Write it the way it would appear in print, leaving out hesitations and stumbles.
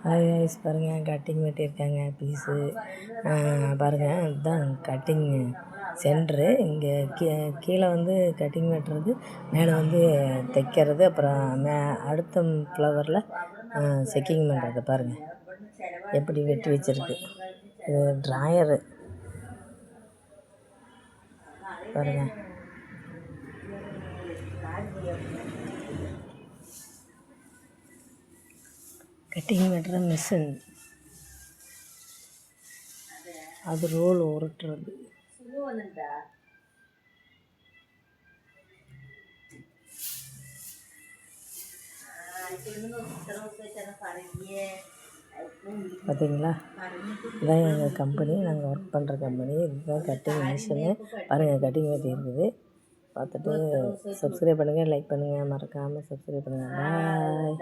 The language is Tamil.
கைஸ் பாருங்கள், கட்டிங் வெட்டியிருக்காங்க பீஸு. பாருங்கள், இதுதான் கட்டிங் சென்ட்ரு. இங்கே கீழே வந்து கட்டிங் வெட்டுறது, மேலே வந்து தைக்கிறது, அப்புறம் அடுத்த ஃப்ளவரில் செக்கிங் பண்ணுறது. பாருங்கள் எப்படி வெட்டி வச்சுருக்கு. இது ட்ராயரு பாருங்கள். கட்டிங் வெட்டுற மிஷின், அது ரோல் உருட்டுறது. பார்த்தீங்களா, இதுதான் எங்கள் கம்பெனி, நாங்கள் ஒர்க் பண்ணுற கம்பெனி. இதுதான் கட்டிங் மிஷினு. பாருங்கள், கட்டிங் வெட்டி இருக்குது. பார்த்துட்டு சப்ஸ்கிரைப் பண்ணுங்கள், லைக் பண்ணுங்கள், மறக்காமல் சப்ஸ்கிரைப் பண்ணுங்கள். பாய்.